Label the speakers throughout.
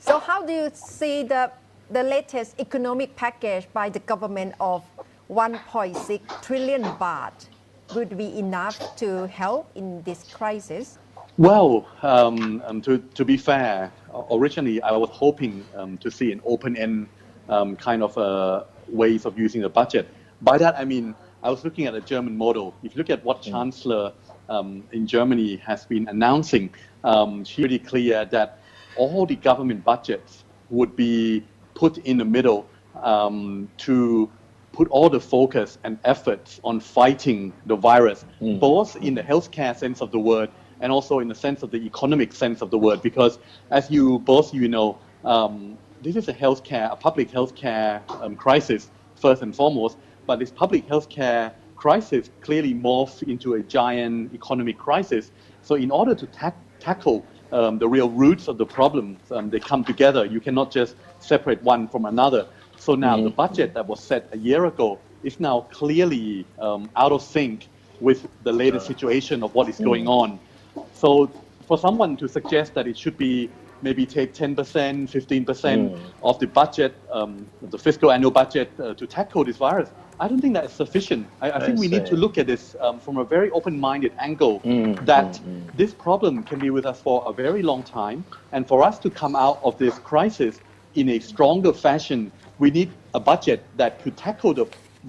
Speaker 1: So how do you see the latest economic package by the government of 1.6 trillion baht would be enough to help in this crisis?
Speaker 2: Well, to be fair, originally I was hoping to see an open-end kind of ways of using the budget. By that I mean I was looking at the German model. If you look at what Chancellor in Germany has been announcing, she's pretty clear that all the government budgets would be put in the middle to put all the focus and efforts on fighting the virus, both in the healthcare sense of the word and also in the sense of the economic sense of the word. Because as you know, this is a public healthcare crisis first and foremost. But this public healthcare crisis clearly morphs into a giant economic crisis. So in order to tackle the real roots of the problems, they come together. You cannot just separate one from another. So now the budget that was set a year ago is now clearly out of sync with the latest situation of what is going on. So for someone to suggest that it should be maybe take 10%, 15% of the budget, the fiscal annual budget to tackle this virus, I don't think that is sufficient. I think we need to look at this from a very open-minded angle that this problem can be with us for a very long time. And for us to come out of this crisis in a stronger fashion, we need a budget that could tackle the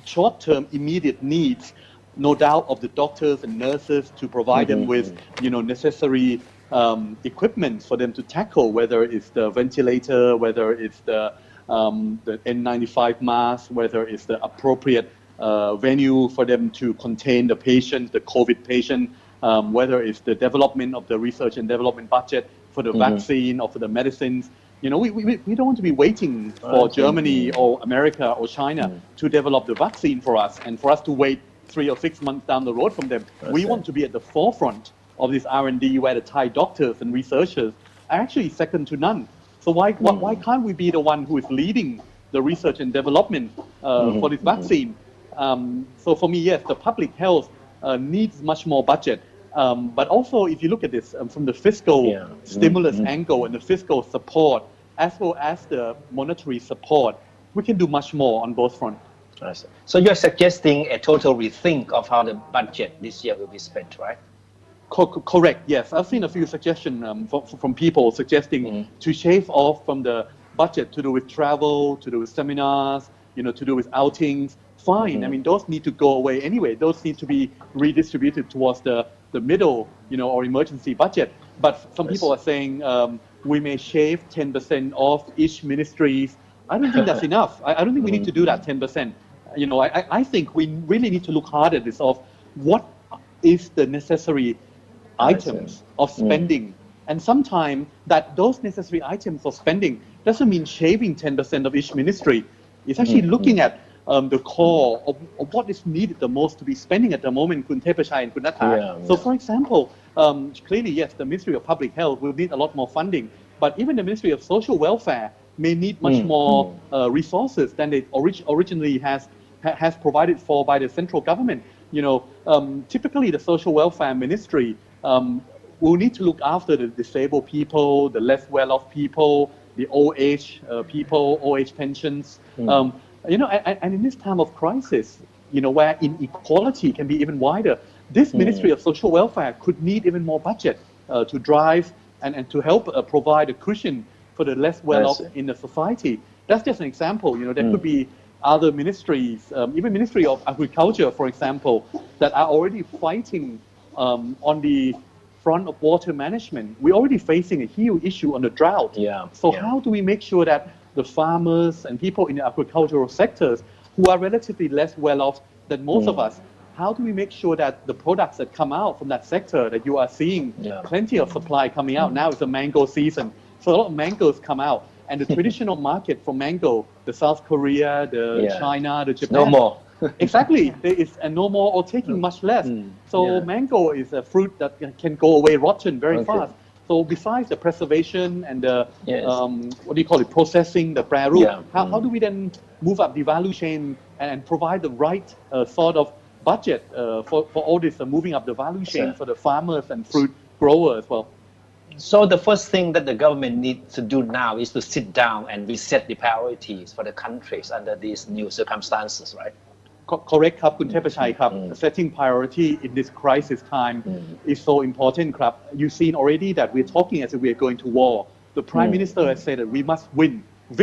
Speaker 2: short-term immediate needs, no doubt, of the doctors and nurses to provide them with necessary equipment for them to tackle, whether it's the ventilator, whether it's the N95 mask, whether it's the appropriate venue for them to contain the patient, the COVID patient, whether it's the development of the research and development budget for the vaccine or for the medicines. We don't want to be waiting for Germany or America or China to develop the vaccine for us and for us to wait 3 or 6 months down the road from them. We want to be at the forefront of this R&D where the Thai doctors and researchers are actually second to none. So why can't we be the one who is leading the research and development for this vaccine? So for me, yes, the public health needs much more budget. But also, if you look at this from the fiscal stimulus angle and the fiscal support, as well as the monetary support, we can do much more on both fronts.
Speaker 3: So you're suggesting a total rethink of how the budget this year will be spent, right?
Speaker 2: Correct, yes. I've seen a few suggestions from people suggesting to shave off from the budget to do with travel, to do with seminars, to do with outings. Fine, I mean, those need to go away anyway. Those need to be redistributed towards the middle, or emergency budget. But some people are saying we may shave 10% off each ministries. I don't think that's enough. I don't think we need to do that 10%. I think we really need to look hard at this of what is the necessary items of spending. And sometimes that those necessary items of spending doesn't mean shaving 10% of each ministry. It's actually looking at the core of what is needed the most to be spending at the moment, Kun Thepachai and Kun Natha. So for example, clearly, yes, the Ministry of Public Health will need a lot more funding, but even the Ministry of Social Welfare may need much more resources than it originally has provided for by the central government. Typically the Social Welfare Ministry will need to look after the disabled people, the less well-off people, the old age people, old age pensions. And in this time of crisis, where inequality can be even wider, this Ministry of Social Welfare could need even more budget to drive and to help provide a cushion for the less well-off in the society. That's just an example. There could be other ministries, even Ministry of Agriculture, for example, that are already fighting on the front of water management. We're already facing a huge issue on the drought. How do we make sure that the farmers and people in the agricultural sectors who are relatively less well off than most of us, how do we make sure that the products that come out from that sector, that you are seeing plenty of supply coming out? Now it's the mango season, so a lot of mangoes come out. And the traditional market for mango, the South Korea, the China, the Japan.
Speaker 3: No more.
Speaker 2: Exactly. There is no more or taking much less. So mango is a fruit that can go away rotten very fast. So besides the preservation and the, processing, the praru, how do we then move up the value chain and provide the right sort of budget for all this moving up the value chain for the farmers and fruit growers as well?
Speaker 3: So the first thing that the government needs to do now is to sit down and reset the priorities for the countries under these new circumstances, right?
Speaker 2: Correct ครับคุณเทพชัยครับ setting priority in this crisis time is so important ครับ you've seen already that we're talking as if we're going to war. The Prime Minister has said that we must win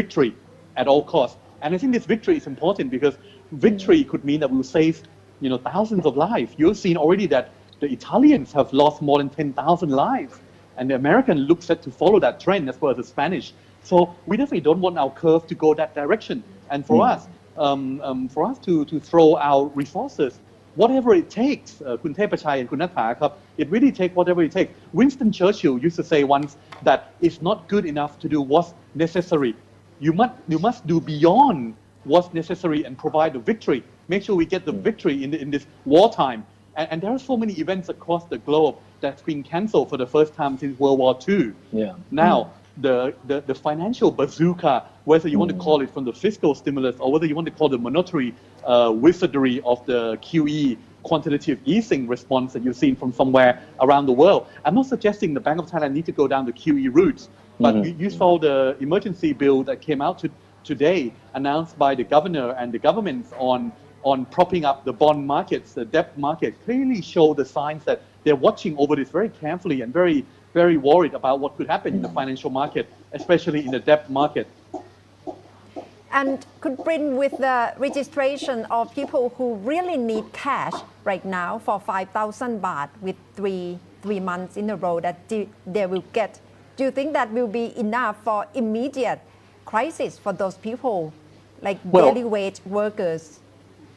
Speaker 2: victory at all costs, and I think this victory is important because victory could mean that we'll save thousands of lives. You've seen already that the Italians have lost more than 10,000 lives, and the American looks set to follow that trend as well as the Spanish. So we definitely don't want our curve to go that direction, and for us to throw our resources, whatever it takes, คุณเทพชัย and คุณณฐาครับ it really takes whatever it takes. Winston Churchill used to say once that it's not good enough to do what's necessary. You must do beyond what's necessary and provide the victory. Make sure we get the victory in this wartime. And there are so many events across the globe that's been cancelled for the first time since World War II. Now, the financial bazooka, whether you want to call it from the fiscal stimulus or whether you want to call the monetary wizardry of the QE, quantitative easing response that you've seen from somewhere around the world. I'm not suggesting the Bank of Thailand need to go down the QE route, but you saw the emergency bill that came out today, announced by the governor and the government on propping up the bond markets, the debt market, clearly show the signs that they're watching over this very carefully and very, very worried about what could happen in the financial market, especially in the debt market.
Speaker 1: And could Prinn, with the registration of people who really need cash right now for 5,000 baht with three months in a row that they will get, do you think that will be enough for immediate crisis for those people, like daily wage workers?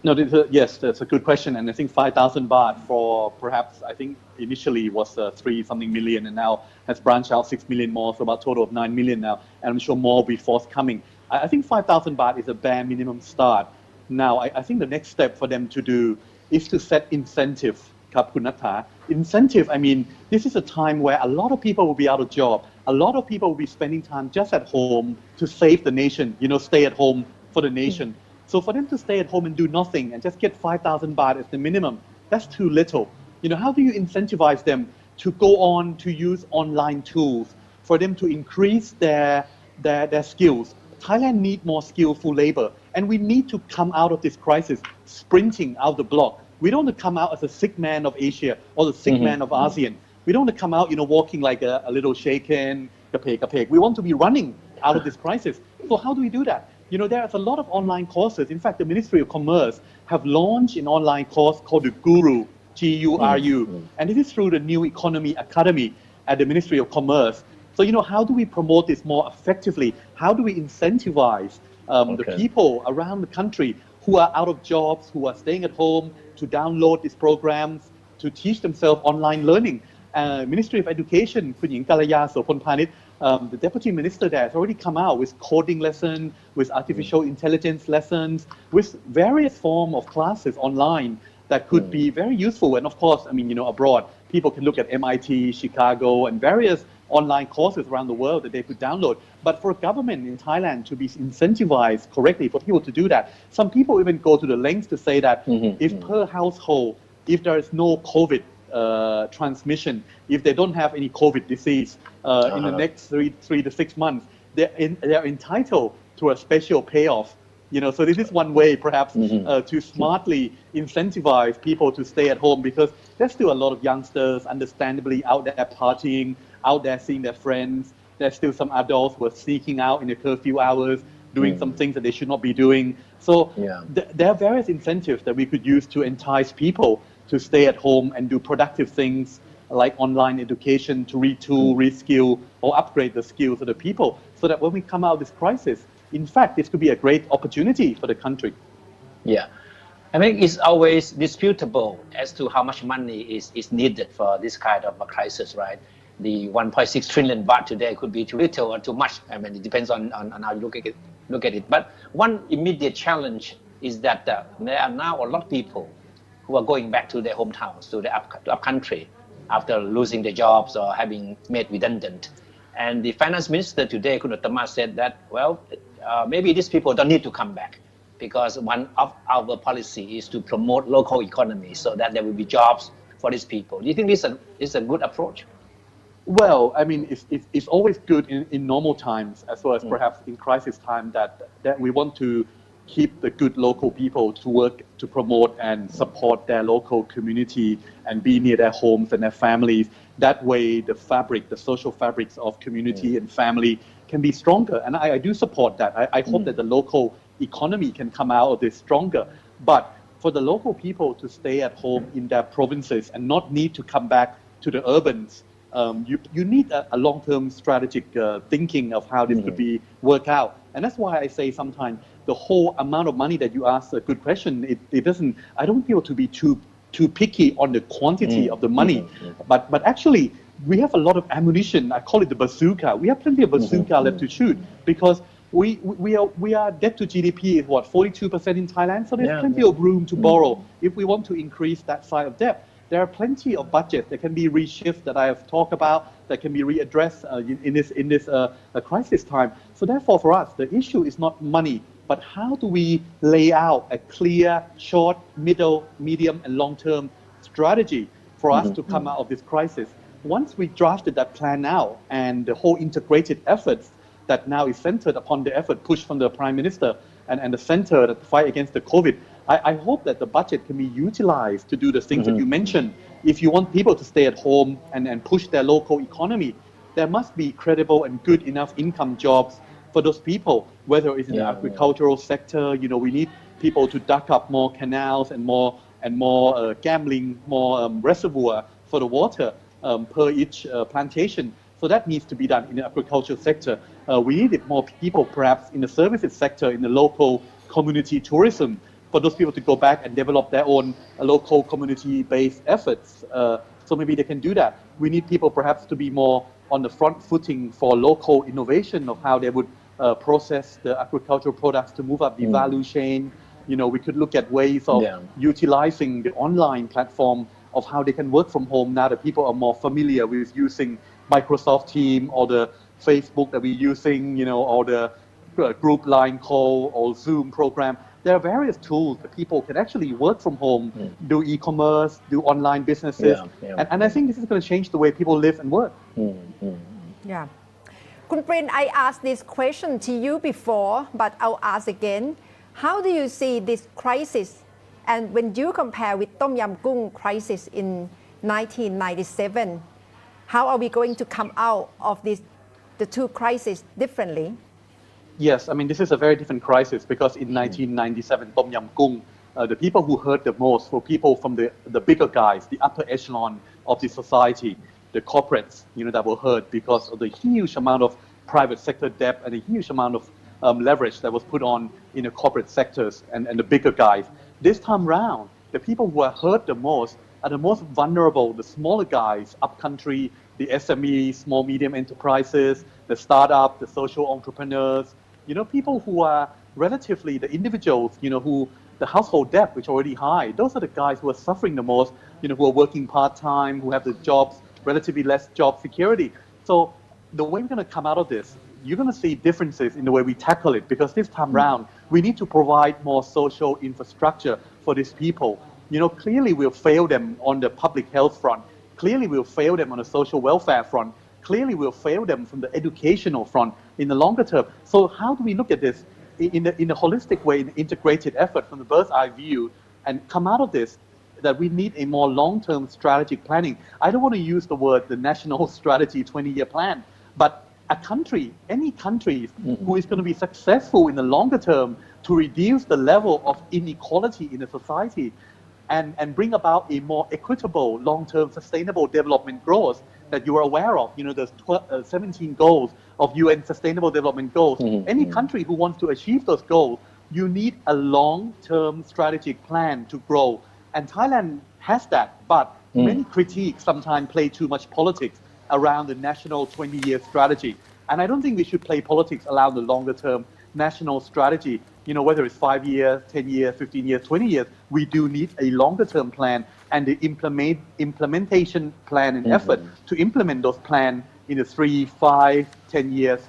Speaker 2: No, yes, that's a good question, and I think 5,000 baht for perhaps, I think initially was 3-something million, and now has branched out 6 million more, so about a total of 9 million now, and I'm sure more will be forthcoming. I think 5,000 baht is a bare minimum start. Now, I think the next step for them to do is to set incentive, ครับคุณณฐา Incentive, I mean, this is a time where a lot of people will be out of job, a lot of people will be spending time just at home to save the nation, stay at home for the nation. So for them to stay at home and do nothing and just get 5,000 baht as the minimum, that's too little. How do you incentivize them to go on to use online tools, for them to increase their skills? Thailand needs more skillful labor, and we need to come out of this crisis sprinting out the block. We don't want to come out as a sick man of Asia or the sick man of ASEAN. We don't want to come out, walking like a little shaken, kapek. We want to be running out of this crisis. So how do we do that? There's a lot of online courses. In fact, the Ministry of Commerce have launched an online course called the Guru, G-U-R-U, and this is through the New Economy Academy at the Ministry of Commerce. So, how do we promote this more effectively? How do we incentivize the people around the country who are out of jobs, who are staying at home, to download these programs, to teach themselves online learning? Ministry of Education, คุณหญิงกัลยา โสพลพานิช the Deputy Minister there has already come out with coding lessons, with artificial intelligence lessons, with various forms of classes online that could be very useful. And of course, abroad, people can look at MIT, Chicago, and various online courses around the world that they could download. But for government in Thailand to be incentivized correctly for people to do that, some people even go to the lengths to say that if per household, if there is no COVID transmission, if they don't have any COVID disease in the next 3 to 6 months, they're entitled to a special payoff. So this is one way perhaps to smartly incentivize people to stay at home, because there's still a lot of youngsters understandably out there partying, out there seeing their friends. There's still some adults who are sneaking out in the curfew hours, doing some things that they should not be doing. So there are various incentives that we could use to entice people to stay at home and do productive things like online education, to retool, reskill, or upgrade the skills of the people, so that when we come out of this crisis, in fact, this could be a great opportunity for the country.
Speaker 3: Yeah. I mean, it's always disputable as to how much money is needed for this kind of a crisis, right? The 1.6 trillion baht today could be too little or too much. I mean, it depends on how you look at it. But one immediate challenge is that there are now a lot of people who are going back to their hometowns, to the up country, after losing their jobs or having made redundant. And the finance minister today, Kunuttama, said that, maybe these people don't need to come back, because one of our policy is to promote local economy so that there will be jobs for these people. Do you think this is a good approach?
Speaker 2: Well, I mean, it's always good in normal times as well as perhaps in crisis time that we want to keep the good local people to work to promote and support their local community and be near their homes and their families. That way, the social fabrics of community and family can be stronger. And I do support that. I hope that the local economy can come out of this stronger. But for the local people to stay at home in their provinces and not need to come back to the urbans, you need a long-term strategic thinking of how this could be worked out. And that's why I say sometimes the whole amount of money that you ask a good question, it doesn't, I don't feel to be too picky on the quantity of the money. But actually, we have a lot of ammunition. I call it the bazooka. We have plenty of bazooka left to shoot because we are debt to GDP is what, 42% in Thailand? So there's plenty of room to borrow if we want to increase that side of debt. There are plenty of budgets that can be reshifted that I have talked about, that can be readdressed in this crisis time. So therefore, for us, the issue is not money, but how do we lay out a clear, short, middle, medium, and long-term strategy for us to come out of this crisis? Once we drafted that plan out and the whole integrated efforts that now is centered upon the effort pushed from the Prime Minister and the center that fight against the COVID, I hope that the budget can be utilized to do the things that you mentioned. If you want people to stay at home and push their local economy, there must be credible and good enough income jobs for those people, whether it's in the agricultural sector. You know, we need people to dug up more canals and more gambling, more reservoir for the water per each plantation. So that needs to be done in the agricultural sector. We needed more people perhaps in the services sector, in the local community tourism, for those people to go back and develop their own local community-based efforts. So maybe they can do that. We need people perhaps to be more on the front footing for local innovation of how they would process the agricultural products to move up the value chain. You know, we could look at ways of utilizing the online platform of how they can work from home now that people are more familiar with using Microsoft Teams or the Facebook that we're using, you know, or the group line call or Zoom program. There are various tools that people can actually work from home, do e-commerce, do online businesses. And I think this is going to change the way people live and work.
Speaker 1: Yeah. Kun Prinn, I asked this question to you before, but I'll ask again. How do you see this crisis? And when you compare with Tom Yam Goong crisis in 1997, how are we going to come out of the two crises differently?
Speaker 2: Yes, I mean, this is a very different crisis because in 1997, Tom Yam Goong, the people who hurt the most were people from the bigger guys, the upper echelon of the society, the corporates, you know, that were hurt because of the huge amount of private sector debt and a huge amount of leverage that was put on in the corporate sectors and the bigger guys. This time round, the people who are hurt the most are the most vulnerable, the smaller guys, upcountry, the SMEs, small, medium enterprises, the startup, the social entrepreneurs, you know, people who are relatively the individuals, you know, who the household debt, which is already high, those are the guys who are suffering the most, you know, who are working part-time, who have the jobs, relatively less job security. So the way we're going to come out of this, you're going to see differences in the way we tackle it because this time round, we need to provide more social infrastructure for these people. You know, clearly we'll fail them on the public health front. Clearly we'll fail them on the social welfare front. Clearly we'll fail them from the educational front in the longer term. So how do we look at this in a holistic way, in an integrated effort from the bird's eye view and come out of this that we need a more long-term strategic planning? I don't want to use the word the national strategy 20-year plan, but a country, any country who is going to be successful in the longer term to reduce the level of inequality in the society and bring about a more equitable, long-term, sustainable development growth that you are aware of. You know, there's 17 goals of UN Sustainable Development Goals. Any country who wants to achieve those goals, you need a long-term strategic plan to grow. And Thailand has that, but many critiques sometimes play too much politics around the national 20-year strategy. And I don't think we should play politics around the longer-term national strategy. You know, whether it's 5 years, 10 years, 15 years, 20 years, we do need a longer-term plan and the implementation plan and effort to implement those plans in the 3, 5, 10 years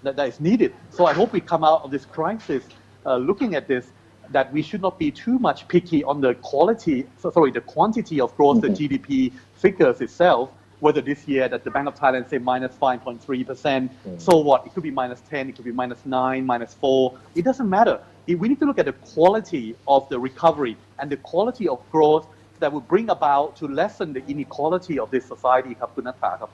Speaker 2: that is needed. So I hope we come out of this crisis looking at this, that we should not be too much picky on the quantity of growth, the GDP figures itself, whether this year that the Bank of Thailand say minus 5.3%, so what? It could be minus 10, it could be minus 9, minus 4. It doesn't matter. We need to look at the quality of the recovery and the quality of growth that will bring about to lessen the inequality of this society ครับคุณนัทธาครับ